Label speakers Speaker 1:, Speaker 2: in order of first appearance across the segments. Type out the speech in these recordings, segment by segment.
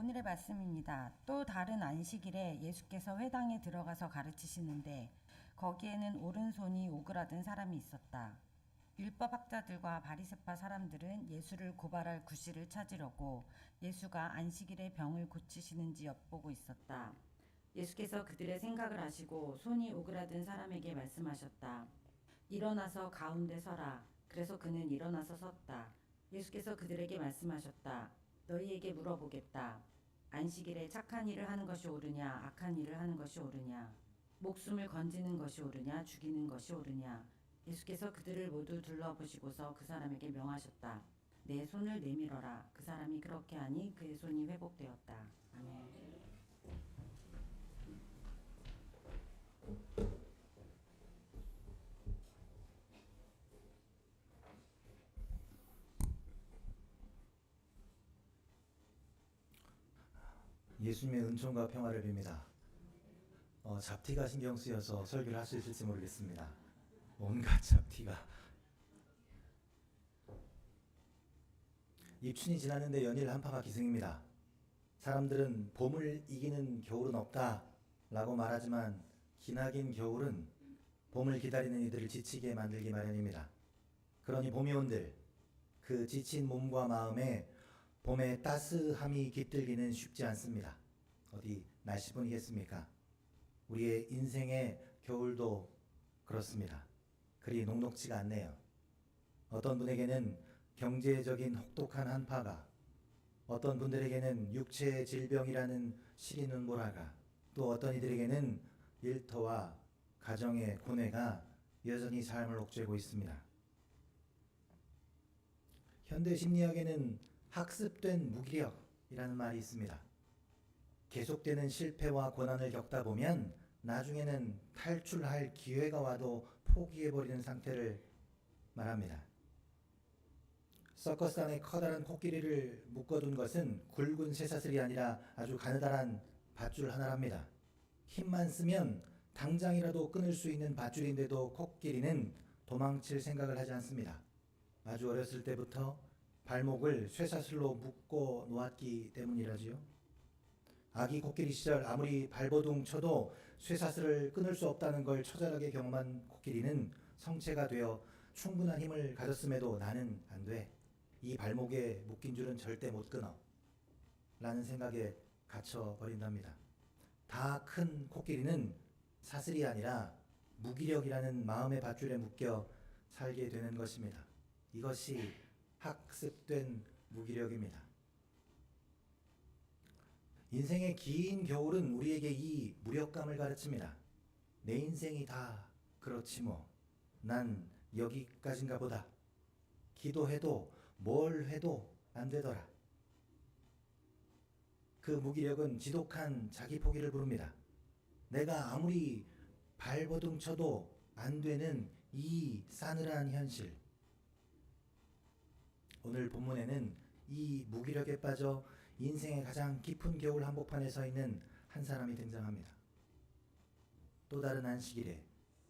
Speaker 1: 오늘의 말씀입니다. 또 다른 안식일에 예수께서 회당에 들어가서 가르치시는데 거기에는 오른손이 오그라든 사람이 있었다. 율법학자들과 바리새파 사람들은 예수를 고발할 구실을 찾으려고 예수가 안식일에 병을 고치시는지 엿보고 있었다. 예수께서 그들의 생각을 아시고 손이 오그라든 사람에게 말씀하셨다. 일어나서 가운데 서라. 그래서 그는 일어나서 섰다. 예수께서 그들에게 말씀하셨다. 너희에게 물어보겠다. 안식일에 착한 일을 하는 것이 옳으냐, 악한 일을 하는 것이 옳으냐, 목숨을 건지는 것이 옳으냐, 죽이는 것이 옳으냐. 예수께서 그들을 모두 둘러보시고서 그 사람에게 명하셨다. 내 손을 내밀어라. 그 사람이 그렇게 하니 그의 손이 회복되었다. 아멘.
Speaker 2: 예수님의 은총과 평화를 빕니다. 잡티가 신경 쓰여서 설교를 할 수 있을지 모르겠습니다. 온갖 잡티가. 입춘이 지났는데 연일 한파가 기승입니다. 사람들은 봄을 이기는 겨울은 없다 라고 말하지만 기나긴 겨울은 봄을 기다리는 이들을 지치게 만들기 마련입니다. 그러니 봄이 온들 그 지친 몸과 마음에 봄의 따스함이 깃들기는 쉽지 않습니다. 어디 날씨뿐이겠습니까? 우리의 인생의 겨울도 그렇습니다. 그리 녹록지가 않네요. 어떤 분에게는 경제적인 혹독한 한파가, 어떤 분들에게는 육체의 질병이라는 시린 눈보라가, 또 어떤 이들에게는 일터와 가정의 고뇌가 여전히 삶을 옥죄고 있습니다. 현대 심리학에는 학습된 무기력이라는 말이 있습니다. 계속되는 실패와 고난을 겪다 보면 나중에는 탈출할 기회가 와도 포기해버리는 상태를 말합니다. 서커스 안에 커다란 코끼리를 묶어둔 것은 굵은 쇠사슬이 아니라 아주 가느다란 밧줄 하나랍니다. 힘만 쓰면 당장이라도 끊을 수 있는 밧줄인데도 코끼리는 도망칠 생각을 하지 않습니다. 아주 어렸을 때부터 발목을 쇠사슬로 묶어 놓았기 때문이라지요. 아기 코끼리 시절 아무리 발버둥 쳐도 쇠사슬을 끊을 수 없다는 걸 처절하게 경험한 코끼리는 성체가 되어 충분한 힘을 가졌음에도 나는 안 돼. 이 발목에 묶인 줄은 절대 못 끊어. 라는 생각에 갇혀버린답니다. 다 큰 코끼리는 사슬이 아니라 무기력이라는 마음의 밧줄에 묶여 살게 되는 것입니다. 이것이 학습된 무기력입니다. 인생의 긴 겨울은 우리에게 이 무력감을 가르칩니다. 내 인생이 다 그렇지 뭐. 난 여기까지인가 보다. 기도해도 뭘 해도 안 되더라. 그 무기력은 지독한 자기 포기를 부릅니다. 내가 아무리 발버둥 쳐도 안 되는 이 싸늘한 현실. 오늘 본문에는 이 무기력에 빠져 인생의 가장 깊은 겨울 한복판에 서 있는 한 사람이 등장합니다. 또 다른 안식일에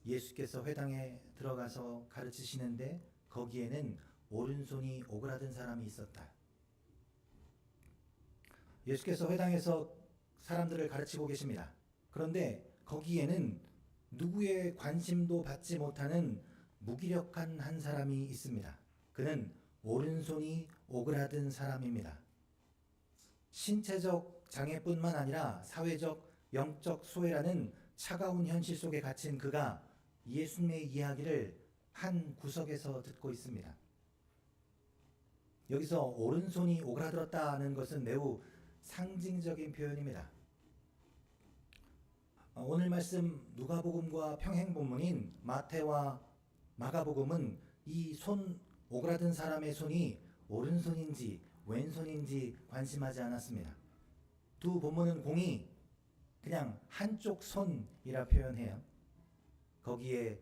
Speaker 2: 예수께서 회당에 들어가서 가르치시는데 거기에는 오른손이 오그라든 사람이 있었다. 예수께서 회당에서 사람들을 가르치고 계십니다. 그런데 거기에는 누구의 관심도 받지 못하는 무기력한 한 사람이 있습니다. 그는 오른손이 오그라든 사람입니다. 신체적 장애뿐만 아니라 사회적, 영적 소외라는 차가운 현실 속에 갇힌 그가 예수님의 이야기를 한 구석에서 듣고 있습니다. 여기서 오른손이 오그라들었다는 것은 매우 상징적인 표현입니다. 오늘 말씀 누가복음과 평행본문인 마태와 마가복음은 이 손 오그라든 사람의 손이 오른손인지 왼손인지 관심하지 않았습니다. 두 본문은 공이 그냥 한쪽 손이라 표현해요. 거기에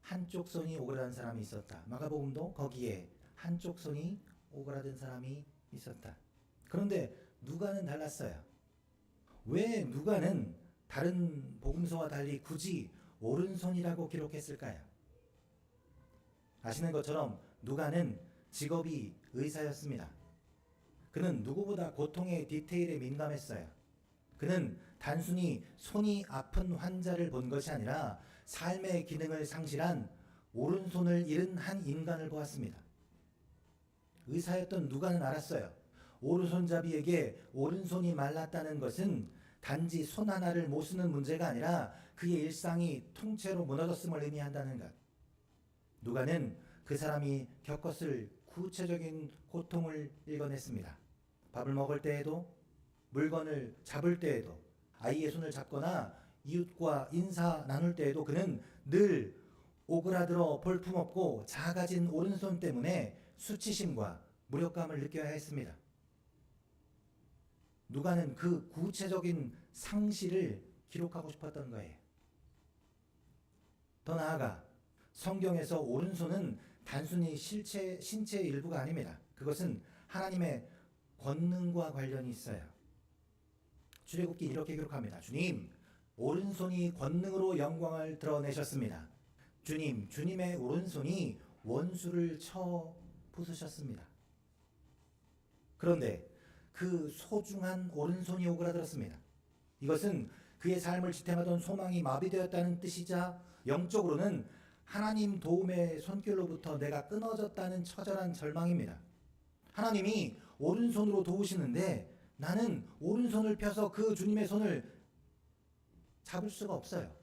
Speaker 2: 한쪽 손이 오그라든 사람이 있었다. 마가복음도 거기에 한쪽 손이 오그라든 사람이 있었다. 그런데 누가는 달랐어요. 왜 누가는 다른 복음서와 달리 굳이 오른손이라고 기록했을까요? 아시는 것처럼 누가는 직업이 의사였습니다. 그는 누구보다 고통의 디테일에 민감했어요. 그는 단순히 손이 아픈 환자를 본 것이 아니라 삶의 기능을 상실한 오른손을 잃은 한 인간을 보았습니다. 의사였던 누가는 알았어요. 오른손잡이에게 오른손이 말랐다는 것은 단지 손 하나를 못 쓰는 문제가 아니라 그의 일상이 통째로 무너졌음을 의미한다는 것. 누가는 그 사람이 겪었을 구체적인 고통을 읽어냈습니다. 밥을 먹을 때에도, 물건을 잡을 때에도, 아이의 손을 잡거나 이웃과 인사 나눌 때에도 그는 늘 오그라들어 볼품없고 작아진 오른손 때문에 수치심과 무력감을 느껴야 했습니다. 누가는 그 구체적인 상실을 기록하고 싶었던 거예요. 더 나아가 성경에서 오른손은 단순히 신체의 일부가 아닙니다. 그것은 하나님의 권능과 관련이 있어요. 출애굽기 이렇게 기록합니다. 주님, 오른손이 권능으로 영광을 드러내셨습니다. 주님, 주님의 오른손이 원수를 쳐 부수셨습니다. 그런데 그 소중한 오른손이 오그라들었습니다. 이것은 그의 삶을 지탱하던 소망이 마비되었다는 뜻이자 영적으로는 하나님 도움의 손길로부터 내가 끊어졌다는 처절한 절망입니다. 하나님이 오른손으로 도우시는데 나는 오른손을 펴서 그 주님의 손을 잡을 수가 없어요.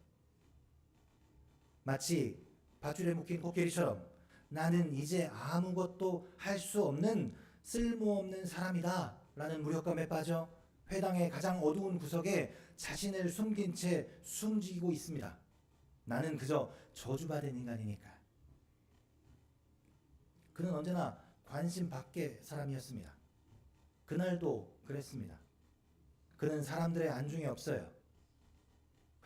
Speaker 2: 마치 밧줄에 묶인 코끼리처럼 나는 이제 아무것도 할 수 없는 쓸모없는 사람이다 라는 무력감에 빠져 회당의 가장 어두운 구석에 자신을 숨긴 채 숨지고 있습니다. 나는 그저 저주받은 인간이니까. 그는 언제나 관심 밖의 사람이었습니다. 그날도 그랬습니다. 그는 사람들의 안중에 없어요.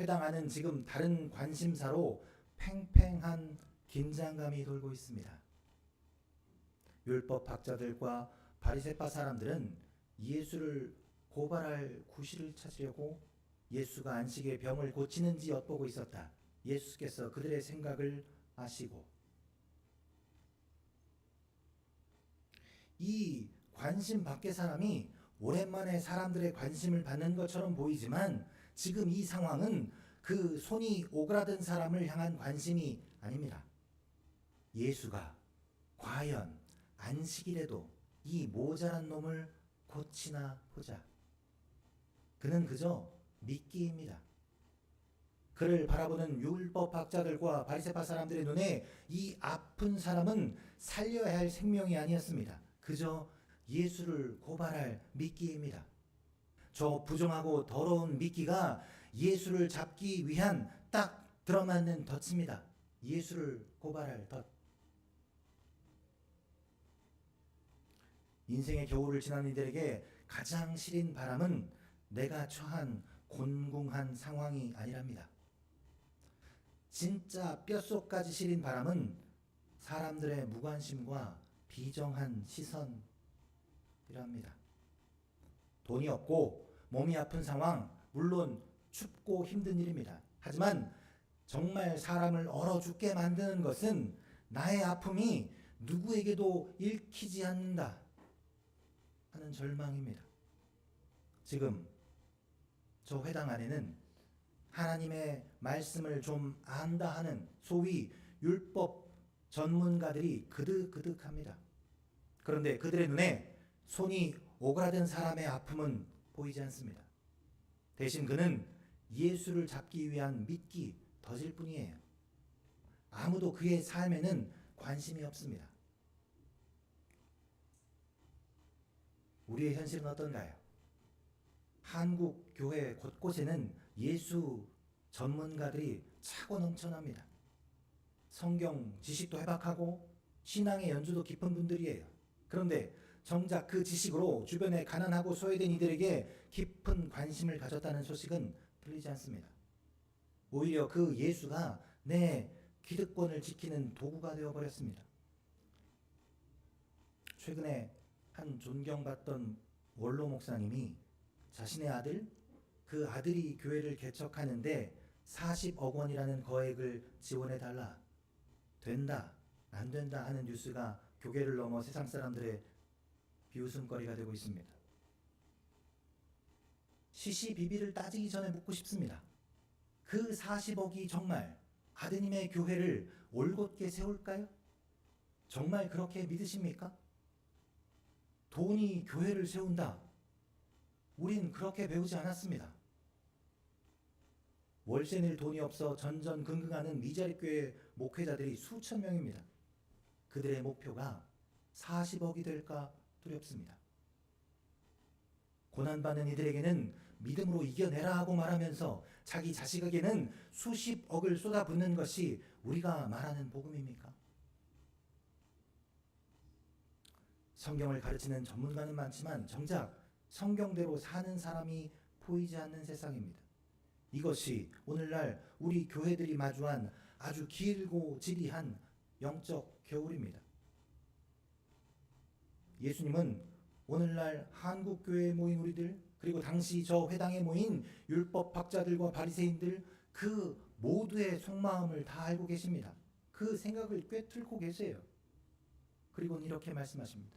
Speaker 2: 회당 안은 지금 다른 관심사로 팽팽한 긴장감이 돌고 있습니다. 율법 학자들과 바리새파 사람들은 예수를 고발할 구실을 찾으려고 예수가 안식의 병을 고치는지 엿보고 있었다. 예수께서 그들의 생각을 아시고 이 관심 밖의 사람이 오랜만에 사람들의 관심을 받는 것처럼 보이지만 지금 이 상황은 그 손이 오그라든 사람을 향한 관심이 아닙니다. 예수가 과연 안식일에도 이 모자란 놈을 고치나 보자. 그는 그저 미끼입니다. 그를 바라보는 율법학자들과 바리새파 사람들의 눈에 이 아픈 사람은 살려야 할 생명이 아니었습니다. 그저 예수를 고발할 미끼입니다. 저 부정하고 더러운 미끼가 예수를 잡기 위한 딱 들어맞는 덫입니다. 예수를 고발할 덫. 인생의 겨울을 지난 이들에게 가장 시린 바람은 내가 처한 곤궁한 상황이 아니랍니다. 진짜 뼛속까지 시린 바람은 사람들의 무관심과 비정한 시선이랍니다. 돈이 없고 몸이 아픈 상황, 물론 춥고 힘든 일입니다. 하지만 정말 사람을 얼어 죽게 만드는 것은 나의 아픔이 누구에게도 읽히지 않는다 하는 절망입니다. 지금 저 회당 안에는 하나님의 말씀을 좀 안다 하는 소위 율법 전문가들이 그득그득합니다. 그런데 그들의 눈에 손이 오그라든 사람의 아픔은 보이지 않습니다. 대신 그는 예수를 잡기 위한 미끼, 덫일 뿐이에요. 아무도 그의 삶에는 관심이 없습니다. 우리의 현실은 어떤가요? 한국 교회 곳곳에는 예수 전문가들이 차고 넘쳐납니다. 성경 지식도 해박하고 신앙의 연주도 깊은 분들이에요. 그런데 정작 그 지식으로 주변에 가난하고 소외된 이들에게 깊은 관심을 가졌다는 소식은 들리지 않습니다. 오히려 그 예수가 내 기득권을 지키는 도구가 되어버렸습니다. 최근에 한 존경받던 원로 목사님이 자신의 아들, 그 아들이 교회를 개척하는데 40억 원이라는 거액을 지원해달라. 된다, 안 된다 하는 뉴스가 교계를 넘어 세상 사람들의 비웃음거리가 되고 있습니다. 시시비비를 따지기 전에 묻고 싶습니다. 그 40억이 정말 아드님의 교회를 올곧게 세울까요? 정말 그렇게 믿으십니까? 돈이 교회를 세운다. 우린 그렇게 배우지 않았습니다. 월세 낼 돈이 없어 전전긍긍하는 미자립교회 목회자들이 수천 명입니다. 그들의 목표가 40억이 될까 두렵습니다. 고난받는 이들에게는 믿음으로 이겨내라 하고 말하면서 자기 자식에게는 수십억을 쏟아붓는 것이 우리가 말하는 복음입니까? 성경을 가르치는 전문가는 많지만 정작 성경대로 사는 사람이 보이지 않는 세상입니다. 이것이 오늘날 우리 교회들이 마주한 아주 길고 지리한 영적 겨울입니다. 예수님은 오늘날 한국교회에 모인 우리들, 그리고 당시 저 회당에 모인 율법학자들과 바리새인들, 그 모두의 속마음을 다 알고 계십니다. 그 생각을 꿰뚫고 계세요. 그리고는 이렇게 말씀하십니다.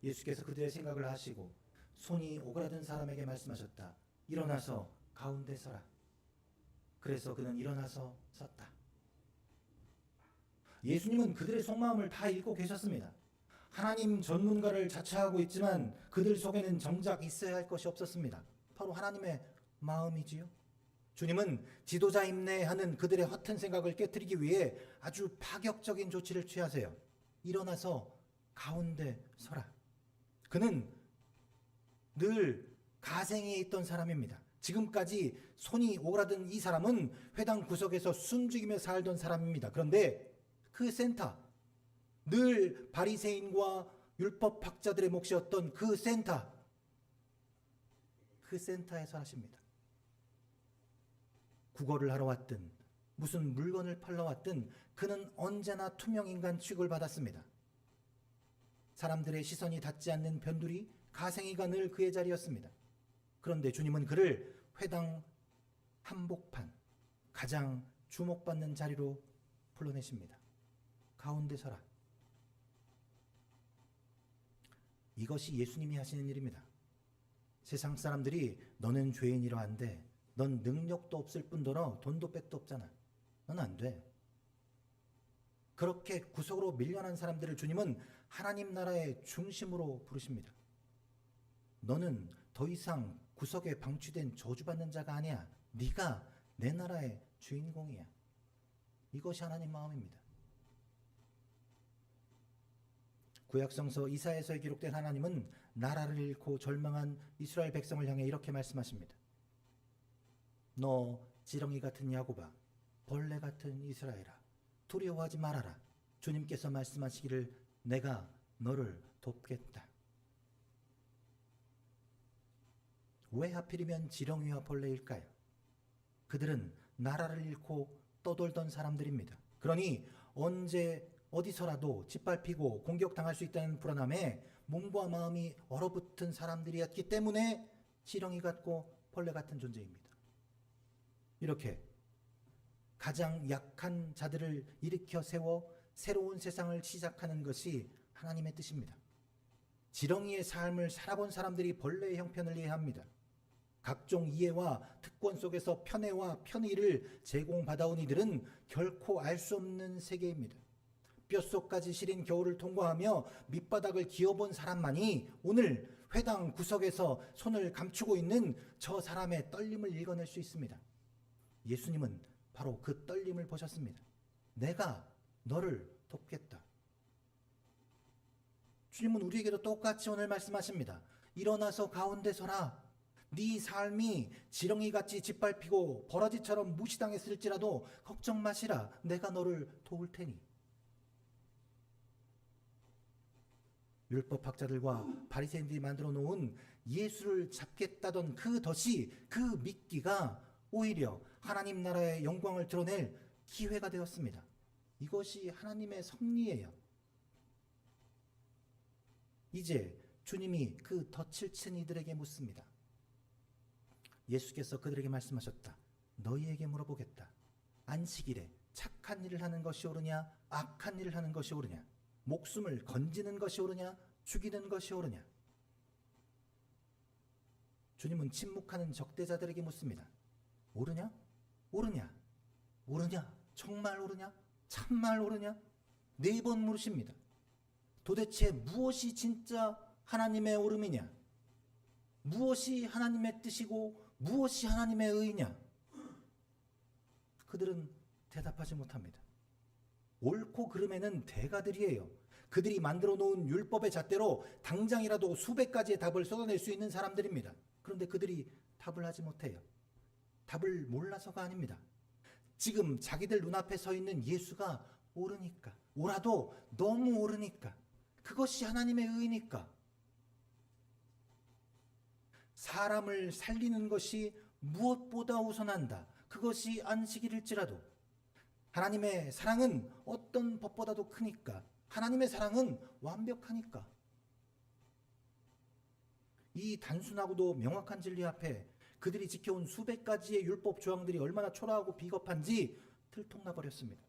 Speaker 2: 예수께서 그들의 생각을 아시고 손이 오그라든 사람에게 말씀하셨다. 일어나서 가운데 서라. 그래서 그는 일어나서 섰다. 예수님은 그들의 속마음을 다 읽고 계셨습니다. 하나님 전문가를 자처하고 있지만 그들 속에는 정작 있어야 할 것이 없었습니다. 바로 하나님의 마음이지요. 주님은 지도자임내 하는 그들의 허튼 생각을 깨뜨리기 위해 아주 파격적인 조치를 취하세요. 일어나서 가운데 서라. 그는 늘 가생에 있던 사람입니다. 지금까지 손이 오그라든 이 사람은 회당 구석에서 숨죽이며 살던 사람입니다. 그런데 그 센터, 늘 바리새인과 율법학자들의 몫이었던 그 센터에서 하십니다. 구걸을 하러 왔든 무슨 물건을 팔러 왔든 그는 언제나 투명인간 취급을 받았습니다. 사람들의 시선이 닿지 않는 변두리, 가생이가 늘 그의 자리였습니다. 그런데 주님은 그를 회당 한복판, 가장 주목받는 자리로 불러내십니다. 가운데 서라. 이것이 예수님이 하시는 일입니다. 세상 사람들이 너는 죄인이라 한데 넌 능력도 없을 뿐더러 돈도 백도 없잖아. 넌 안 돼. 그렇게 구석으로 밀려난 사람들을 주님은 하나님 나라의 중심으로 부르십니다. 너는 더 이상 구석에 방치된 저주받는 자가 아니야. 네가 내 나라의 주인공이야. 이것이 하나님 마음입니다. 구약성서 이사야서에 기록된 하나님은 나라를 잃고 절망한 이스라엘 백성을 향해 이렇게 말씀하십니다. 너 지렁이 같은 야곱아, 벌레 같은 이스라엘아, 두려워하지 말아라. 주님께서 말씀하시기를 내가 너를 돕겠다. 왜 하필이면 지렁이와 벌레일까요? 그들은 나라를 잃고 떠돌던 사람들입니다. 그러니 언제 어디서라도 짓밟히고 공격당할 수 있다는 불안함에 몸과 마음이 얼어붙은 사람들이었기 때문에 지렁이 같고 벌레 같은 존재입니다. 이렇게 가장 약한 자들을 일으켜 세워 새로운 세상을 시작하는 것이 하나님의 뜻입니다. 지렁이의 삶을 살아본 사람들이 벌레의 형편을 이해합니다. 각종 이해와 특권 속에서 편애와 편의를 제공받아온 이들은 결코 알 수 없는 세계입니다. 뼛속까지 시린 겨울을 통과하며 밑바닥을 기어본 사람만이 오늘 회당 구석에서 손을 감추고 있는 저 사람의 떨림을 읽어낼 수 있습니다. 예수님은 바로 그 떨림을 보셨습니다. 내가 너를 돕겠다. 주님은 우리에게도 똑같이 오늘 말씀하십니다. 일어나서 가운데 서라. 네 삶이 지렁이같이 짓밟히고 버러지처럼 무시당했을지라도 걱정 마시라. 내가 너를 도울 테니. 율법학자들과 바리새인들이 만들어 놓은 예수를 잡겠다던 그 덫이, 그 미끼가 오히려 하나님 나라의 영광을 드러낼 기회가 되었습니다. 이것이 하나님의 섭리예요. 이제 주님이 그 덫을 친 이들에게 묻습니다. 예수께서 그들에게 말씀하셨다. 너희에게 물어보겠다. 안식일에 착한 일을 하는 것이 옳으냐, 악한 일을 하는 것이 옳으냐, 목숨을 건지는 것이 옳으냐, 죽이는 것이 옳으냐? 주님은 침묵하는 적대자들에게 묻습니다. 옳으냐? 옳으냐? 옳으냐? 정말 옳으냐? 참말 옳으냐? 4번 물으십니다. 도대체 무엇이 진짜 하나님의 옳음이냐? 무엇이 하나님의 뜻이고 무엇이 하나님의 의냐? 그들은 대답하지 못합니다. 옳고 그름에는 대가들이에요. 그들이 만들어 놓은 율법의 잣대로 당장이라도 수백 가지의 답을 쏟아낼 수 있는 사람들입니다. 그런데 그들이 답을 하지 못해요. 답을 몰라서가 아닙니다. 지금 자기들 눈앞에 서 있는 예수가 옳으니까, 옳아도 너무 옳으니까, 그것이 하나님의 의니까, 사람을 살리는 것이 무엇보다 우선한다. 그것이 안식일일지라도 하나님의 사랑은 어떤 법보다도 크니까, 하나님의 사랑은 완벽하니까. 이 단순하고도 명확한 진리 앞에 그들이 지켜온 수백 가지의 율법 조항들이 얼마나 초라하고 비겁한지 들통나 버렸습니다.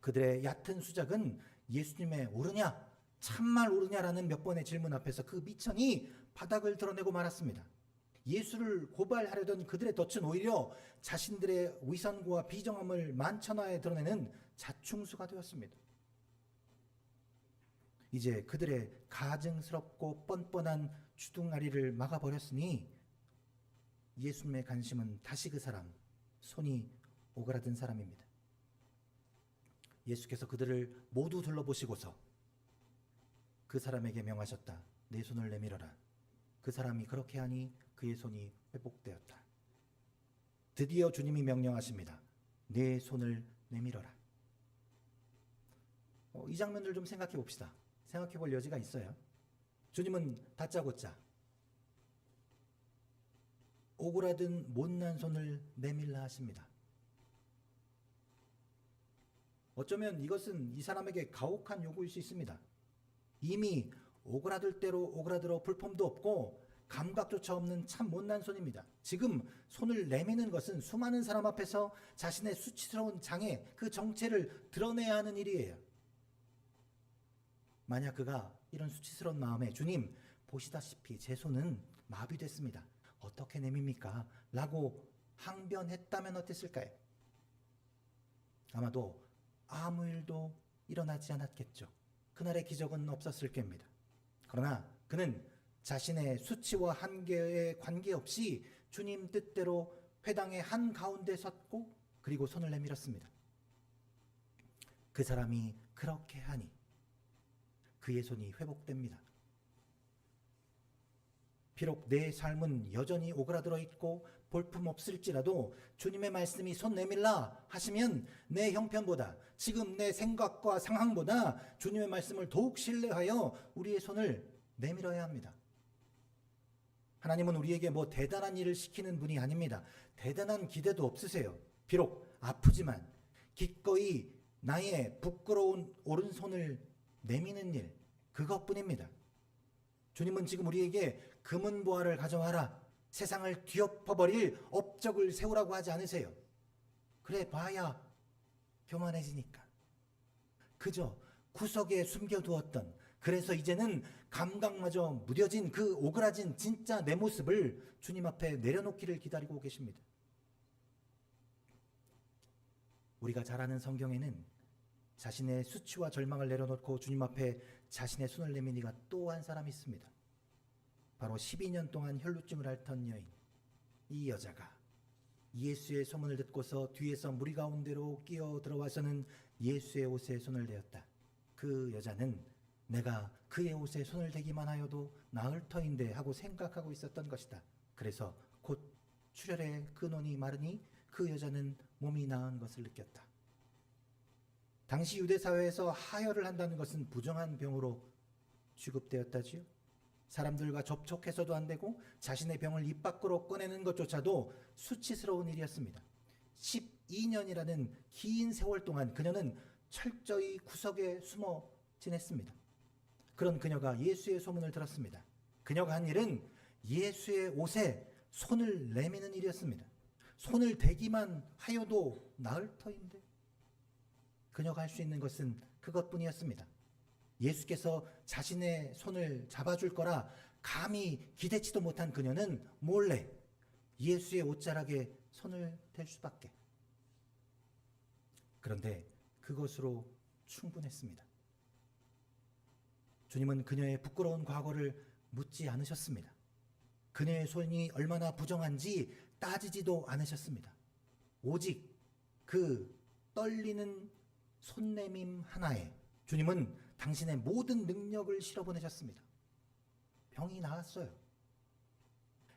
Speaker 2: 그들의 얕은 수작은 예수님의 옳으냐, 참말 옳으냐라는 몇 번의 질문 앞에서 그 미천이 바닥을 드러내고 말았습니다. 예수를 고발하려던 그들의 덫은 오히려 자신들의 위선과 비정함을 만천하에 드러내는 자충수가 되었습니다. 이제 그들의 가증스럽고 뻔뻔한 주둥아리를 막아버렸으니 예수님의 관심은 다시 그 사람, 손이 오그라든 사람입니다. 예수께서 그들을 모두 둘러보시고서 그 사람에게 명하셨다. 내 손을 내밀어라. 그 사람이 그렇게 하니 그의 손이 회복되었다. 드디어 주님이 명령하십니다. 내 손을 내밀어라. 이 장면을 좀 생각해 봅시다. 생각해 볼 여지가 있어요. 주님은 다짜고짜 오그라든 못난 손을 내밀라 하십니다. 어쩌면 이것은 이 사람에게 가혹한 요구일 수 있습니다. 이미 오그라들 대로 오그라들어 불품도 없고 감각조차 없는 참 못난 손입니다. 지금 손을 내미는 것은 수많은 사람 앞에서 자신의 수치스러운 장애, 그 정체를 드러내야 하는 일이에요. 만약 그가 이런 수치스러운 마음에 주님 보시다시피 제 손은 마비됐습니다. 어떻게 내밉니까? 라고 항변했다면 어땠을까요? 아마도 아무 일도 일어나지 않았겠죠. 그날의 기적은 없었을 겁니다. 그러나 그는 자신의 수치와 한계에 관계없이 주님 뜻대로 회당의 한가운데 섰고 그리고 손을 내밀었습니다. 그 사람이 그렇게 하니 그의 손이 회복됩니다. 비록 내 삶은 여전히 오그라들어 있고 볼품없을지라도 주님의 말씀이 손 내밀라 하시면 내 형편보다, 지금 내 생각과 상황보다 주님의 말씀을 더욱 신뢰하여 우리의 손을 내밀어야 합니다. 하나님은 우리에게 뭐 대단한 일을 시키는 분이 아닙니다. 대단한 기대도 없으세요. 비록 아프지만 기꺼이 나의 부끄러운 오른손을 내미는 일, 그것뿐입니다. 주님은 지금 우리에게 금은보화를 가져와라, 세상을 뒤엎어버릴 업적을 세우라고 하지 않으세요. 그래 봐야 교만해지니까. 그저 구석에 숨겨두었던, 그래서 이제는 감각마저 무뎌진 그 오그라진 진짜 내 모습을 주님 앞에 내려놓기를 기다리고 계십니다. 우리가 잘 아는 성경에는 자신의 수치와 절망을 내려놓고 주님 앞에 자신의 손을 내민 이가 또 한 사람이 있습니다. 바로 12년 동안 혈루증을 앓던 여인. 이 여자가 예수의 소문을 듣고서 뒤에서 무리 가운데로 끼어 들어와서는 예수의 옷에 손을 대었다. 그 여자는 내가 그의 옷에 손을 대기만 하여도 나을 터인데 하고 생각하고 있었던 것이다. 그래서 곧 출혈의 근원이 마르니 그 여자는 몸이 나은 것을 느꼈다. 당시 유대 사회에서 하혈을 한다는 것은 부정한 병으로 취급되었다지요. 사람들과 접촉해서도 안 되고 자신의 병을 입 밖으로 꺼내는 것조차도 수치스러운 일이었습니다. 12년이라는 긴 세월 동안 그녀는 철저히 구석에 숨어 지냈습니다. 그런 그녀가 예수의 소문을 들었습니다. 그녀가 한 일은 예수의 옷에 손을 내미는 일이었습니다. 손을 대기만 하여도 나을 터인데 그녀가 할 수 있는 것은 그것뿐이었습니다. 예수께서 자신의 손을 잡아줄 거라 감히 기대치도 못한 그녀는 몰래 예수의 옷자락에 손을 댈 수밖에. 그런데 그것으로 충분했습니다. 주님은 그녀의 부끄러운 과거를 묻지 않으셨습니다. 그녀의 손이 얼마나 부정한지 따지지도 않으셨습니다. 오직 그 떨리는 손내밈 하나에 주님은 당신의 모든 능력을 실어보내셨습니다. 병이 나았어요.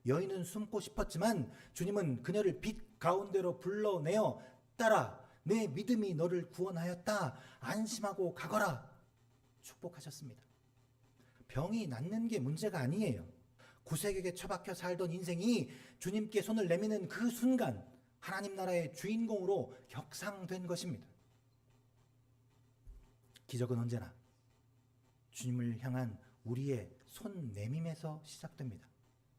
Speaker 2: 여인은 숨고 싶었지만 주님은 그녀를 빛 가운데로 불러내어 딸아, 내 믿음이 너를 구원하였다. 안심하고 가거라. 축복하셨습니다. 병이 낫는 게 문제가 아니에요. 구색에게 처박혀 살던 인생이 주님께 손을 내미는 그 순간 하나님 나라의 주인공으로 격상된 것입니다. 기적은 언제나 주님을 향한 우리의 손 내밈에서 시작됩니다.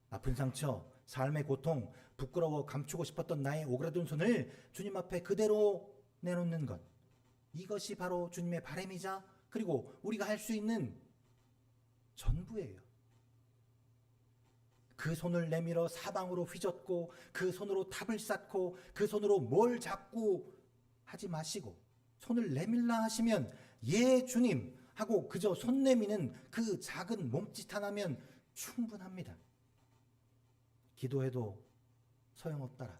Speaker 2: 아픈 상처, 삶의 고통, 부끄러워 감추고 싶었던 나의 오그라든 손을 주님 앞에 그대로 내놓는 것. 이것이 바로 주님의 바람이자 그리고 우리가 할 수 있는 전부예요. 그 손을 내밀어 사방으로 휘젓고 그 손으로 탑을 쌓고 그 손으로 뭘 잡고 하지 마시고 손을 내밀라 하시면 예 주님 하고 그저 손 내미는 그 작은 몸짓 하나면 충분합니다. 기도해도 소용없더라.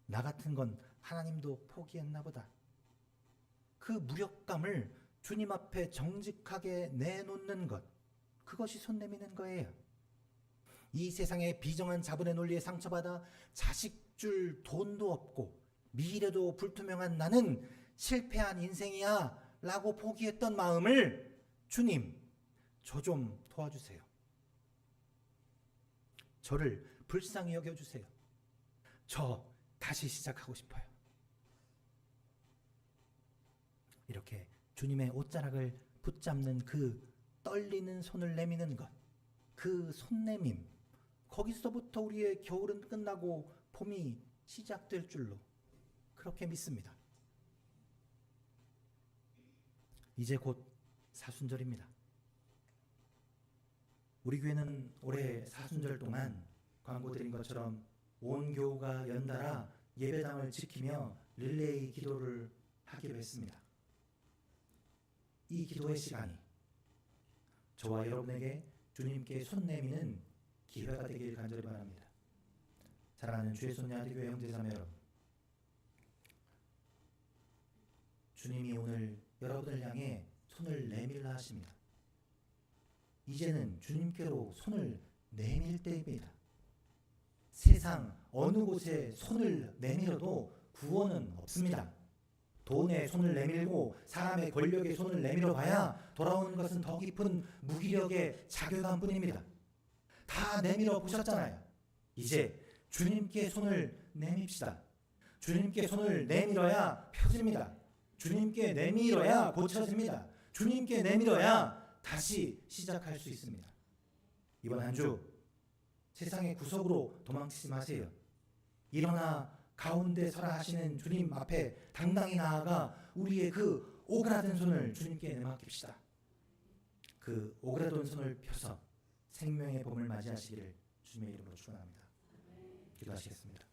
Speaker 2: 나 같은 건 하나님도 포기했나 보다. 그 무력감을 주님 앞에 정직하게 내놓는 것, 그것이 손 내미는 거예요. 이 세상의 비정한 자본의 논리에 상처받아 자식 줄 돈도 없고 미래도 불투명한 나는 실패한 인생이야 라고 포기했던 마음을 주님, 저 좀 도와주세요. 저를 불쌍히 여겨주세요. 저 다시 시작하고 싶어요. 이렇게 주님의 옷자락을 붙잡는 그 떨리는 손을 내미는 것, 그 손내밈, 거기서부터 우리의 겨울은 끝나고 봄이 시작될 줄로 그렇게 믿습니다. 이제 곧 사순절입니다. 우리 교회는 올해 사순절 동안 광고 드린 것처럼 온 교우가 연달아 예배당을 지키며 릴레이 기도를 하기로 했습니다. 이 기도의 시간이 저와 여러분에게 주님께 손 내미는 기회가 되길 간절히 바랍니다. 사랑하는 주의 손녀 아디교회 형제자매 여러분, 주님이 오늘 여러분을 향해 손을 내밀라 하십니다. 이제는 주님께로 손을 내밀 때입니다. 세상 어느 곳에 손을 내밀어도 구원은 없습니다. 돈에 손을 내밀고 사람의 권력에 손을 내밀어 봐야 돌아오는 것은 더 깊은 무기력의 자괴감뿐입니다. 다 내밀어 보셨잖아요. 이제 주님께 손을 내밉시다. 주님께 손을 내밀어야 펴집니다. 주님께 내밀어야 고쳐집니다. 주님께 내밀어야 다시 시작할 수 있습니다. 이번 한 주 세상의 구석으로 도망치지 마세요. 일어나 가운데 서라 하시는 주님 앞에 당당히 나아가 우리의 그 오그라든 손을 주님께 내맡깁시다. 그 오그라든 손을 펴서 생명의 봄을 맞이하시기를 주님의 이름으로 축원합니다. 기도하시겠습니다.